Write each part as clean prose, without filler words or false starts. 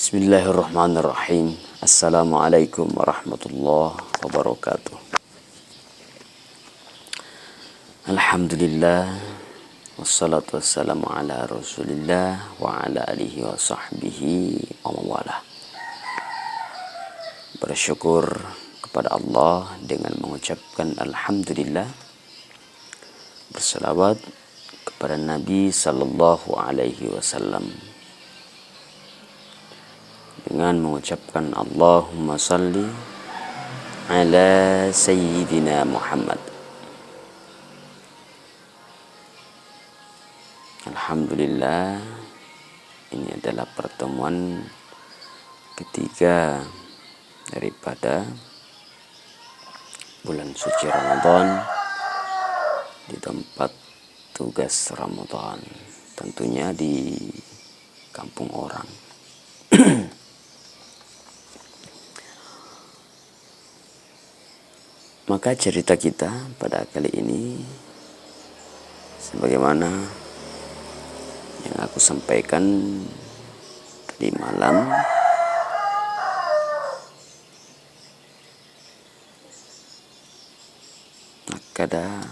Bismillahirrahmanirrahim. Assalamualaikum warahmatullahi wabarakatuh. Alhamdulillah, wassalatu wassalamu ala rasulillah wa ala alihi wa sahbihi wa mawalah. Bersyukur kepada Allah dengan mengucapkan Alhamdulillah. Berselawat kepada Nabi sallallahu alaihi wasallam dengan mengucapkan Allahumma salli ala Sayyidina Muhammad. Alhamdulillah, ini adalah pertemuan ketiga daripada bulan suci Ramadan di tempat tugas Ramadan, tentunya di kampung orang. Maka cerita kita pada kali ini sebagaimana yang aku sampaikan tadi malam, kada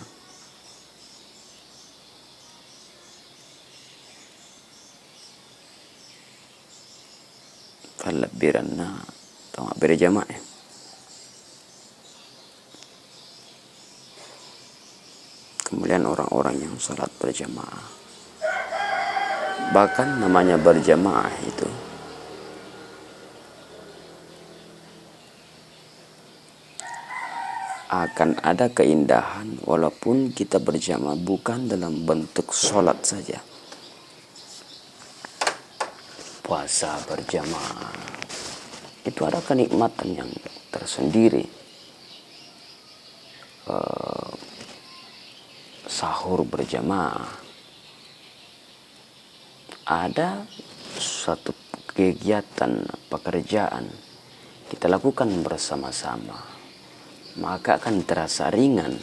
falabiranna atau berjamaah. Kemudian orang-orang yang sholat berjamaah, bahkan namanya berjamaah itu akan ada keindahan walaupun kita berjamaah bukan dalam bentuk sholat saja. Puasa berjamaah itu ada kenikmatan yang tersendiri. Sahur berjamaah, ada suatu kegiatan pekerjaan kita lakukan bersama-sama, maka akan terasa ringan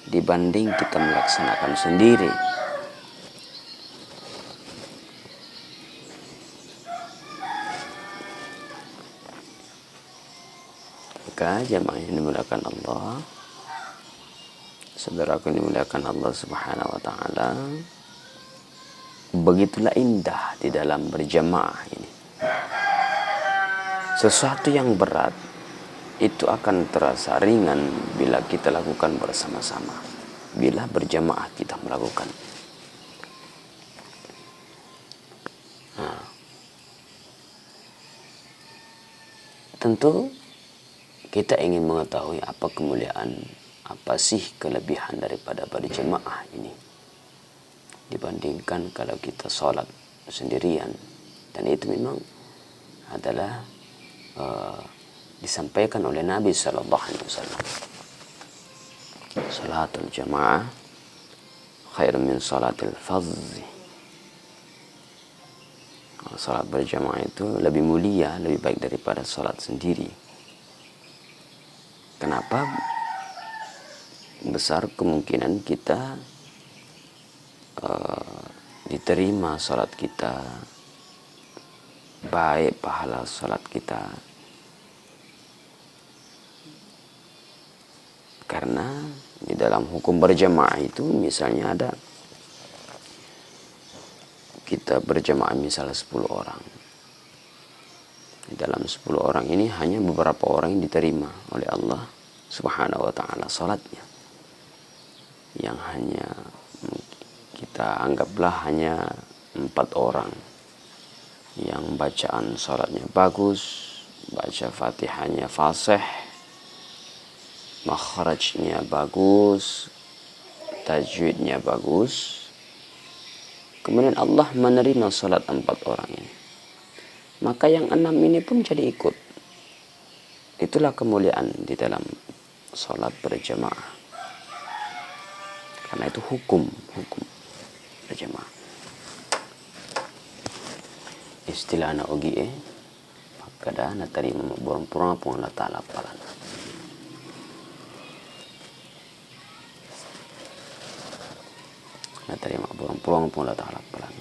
dibanding kita melaksanakan sendiri. Maka jamaah yang dimuliakan Allah, saudaraku yang dimuliakan Allah Subhanahu wa taala, begitulah indah di dalam berjamaah ini. Sesuatu yang berat itu akan terasa ringan bila kita lakukan bersama-sama, bila berjamaah kita melakukan. Tentu kita ingin mengetahui apa kemuliaan, apa sih kelebihan daripada berjamaah ini dibandingkan kalau kita sholat sendirian. Dan itu memang adalah disampaikan oleh Nabi sallallahu alaihi wasallam. Salatul jamaah khair min salatil fadzi. Salat berjamaah itu lebih mulia, lebih baik daripada salat sendiri. Kenapa? Besar kemungkinan kita diterima salat kita, baik pahala salat kita, karena di dalam hukum berjamaah itu misalnya ada kita berjamaah misalnya 10 orang. Di dalam 10 orang ini hanya beberapa orang yang diterima oleh Allah Subhanahu wa taala salatnya, yang hanya kita anggaplah hanya 4 orang yang bacaan salatnya bagus, baca Fatihahnya fasih, makhrajnya bagus, tajwidnya bagus. Kemudian Allah menerima salat 4 orang ini, maka yang 6 ini pun jadi ikut. Itulah kemuliaan di dalam salat berjamaah, karena itu hukum berjamaah. Istilahna ogi kada na tarima borong-porong pun Allah Ta'ala palan. Na tarima borong-porong pun Allah Ta'ala palan.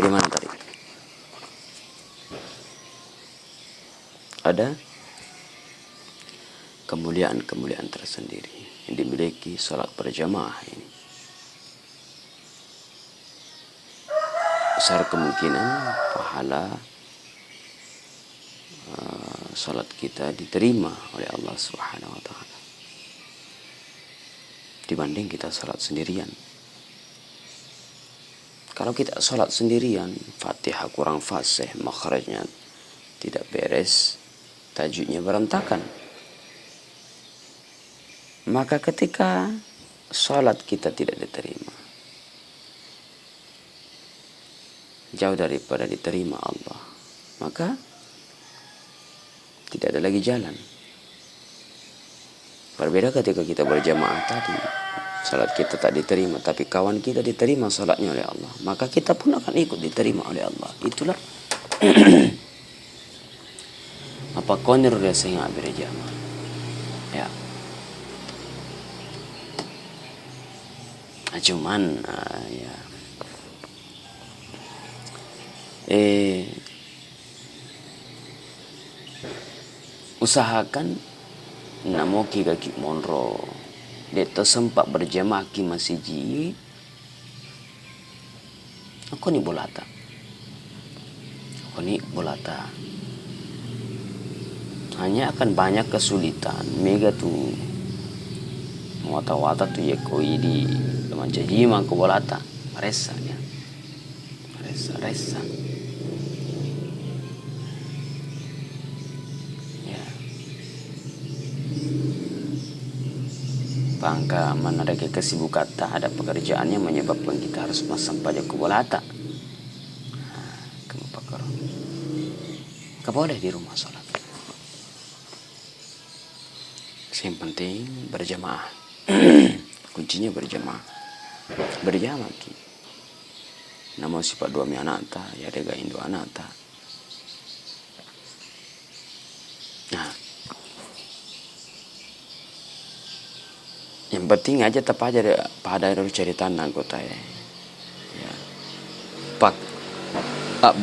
Sampai di mana tadi? Ada kemuliaan-kemuliaan tersendiri yang dimiliki salat berjamaah ini. Besar kemungkinan pahala salat kita diterima oleh Allah Subhanahu wa taala dibanding kita salat sendirian. Kalau kita salat sendirian, Fatihah kurang fasih, makhrajnya tidak beres, tajwidnya berantakan, maka ketika salat kita tidak diterima, jauh daripada diterima Allah, maka tidak ada lagi jalan. Berbeda ketika kita berjamaah tadi, salat kita tak diterima, tapi kawan kita diterima salatnya oleh Allah, maka kita pun akan ikut diterima oleh Allah. Itulah apa konir rasanya berjamaah. Ya. Cuman ya. Usahakan namo kiga ki monro deto sempat berjamaah ki masjid aku ni bolata hanya akan banyak kesulitan mega tu wata-wata tu ya koi di teman jadi mangko bolata resa Bangka mana ada kesibukan tak ada pekerjaannya menyebabkan kita harus masang pajak kubolata. Kamu pakar. Kau boleh di rumah sholat. Yang penting berjamaah. Kuncinya berjamaah. Berjamaah ki. Namun sifat dua mi anak ta, ya dega indo anak ta. Nah. Yang penting aja tetap aja pada harus cari tanah anggota ya. Pak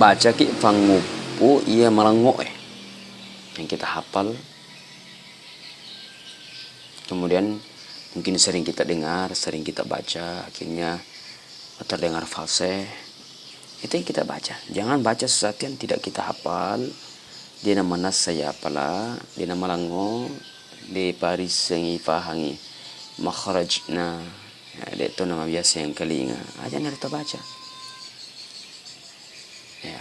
baca ki fangupu ia melengok yang kita hafal. Kemudian mungkin sering kita dengar, sering kita baca, akhirnya terdengar falseh. Itu yang kita baca. Jangan baca sesuatu yang tidak kita hafal. Di nama nas saya apalah, di nama lango, di paris yang ifahangi. Makhrajna ya, itu nama biasa yang kelinga aja nggak kita baca ya.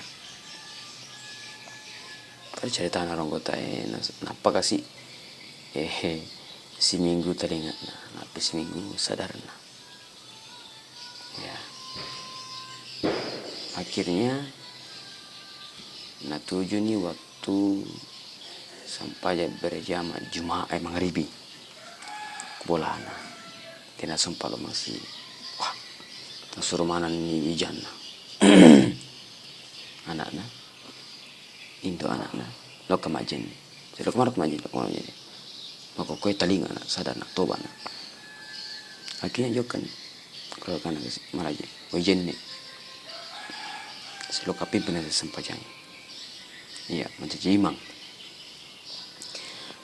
Tadi cerita orang kota napa kasih si minggu teringat napa si minggu sadar ya. Akhirnya tujuh nih waktu sampai berjamaah Jumat maghribi bolana tina sempalo masih wah suruh mana ni jannah anaknya indo anaknya lo kemajen jadi kemarin maka kau talinga nak sadar nak toba nak akhirnya jokan kalau kan malah je wajen ni selo kapi benar sempajang iya menjadi imam.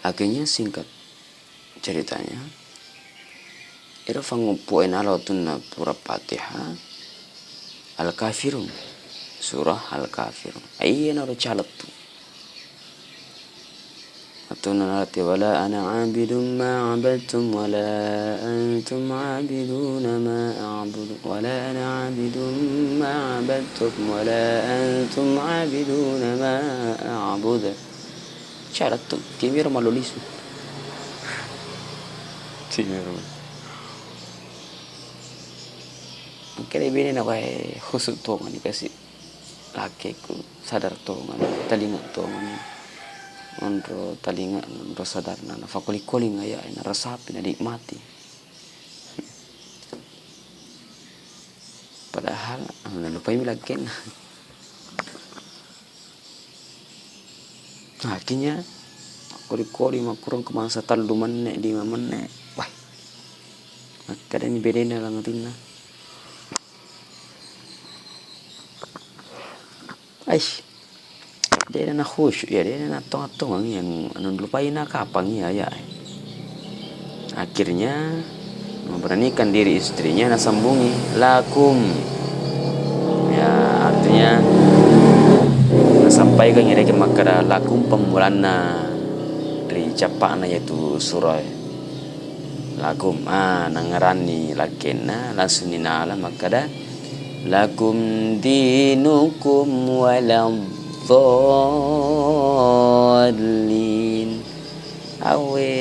Akhirnya singkat ceritanya ira fangupu enalo tunna pura Fatihah Al-Kafirun surah Al-Kafirun ayya naro calat tu atuna narati wala ana abidun ma abadtum wala antum abiduna ma a'budu wala ana abidun ma abadtum wala antum abiduna ma a'budu calat tu kimir malulisu kimir kaya bini na kay khusut to ngani kasi laki ku sadar to ngani talinga to ngani onro talinga onro sadar na fakuli-kuli ngaya na rasapi na nikmati padahal nalupay mi lagkin akhirnya kuli-kuli makurang kemasa talu mennek 5 mennek wah kadang ni beda na lang tin na Aish, dia na khusyuk ya, dia na tong-tong yang lupain kapang ya. Akhirnya memberanikan diri istrinya, na sambungi lakum. Ya, artinya sampaikan ira ke makara lakum pemulana dari capakna yaitu surah lakum nangarani lakena langsung dinala makada lakum dinukum waladhdallin awe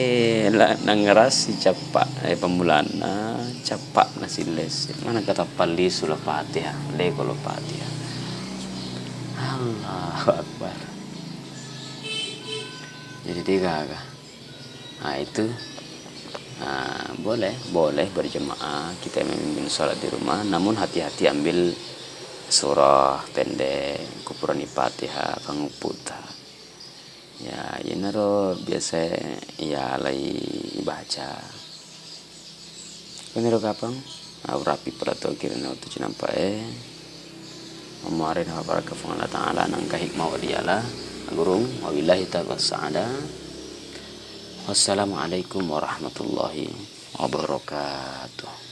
la nangarasi capak pemulana capak nasi les mana kata pali sulah Fatihah le kalau Fatihah. Allahu Akbar. Jadi tiga kah? Nah itu boleh berjemaah kita memimpin sholat di rumah, namun hati-hati ambil surah pendek, kupurani Fatihah, panguputa. Ya, naro biasa ya lagi baca. Kenero kapang? Rapi perato kirana tu cinampa Mamarin para kafang Allah Ta'ala nang kahikmah waliyalah gurung wabillahi ta'ala. Wassalamualaikum warahmatullahi wabarakatuh.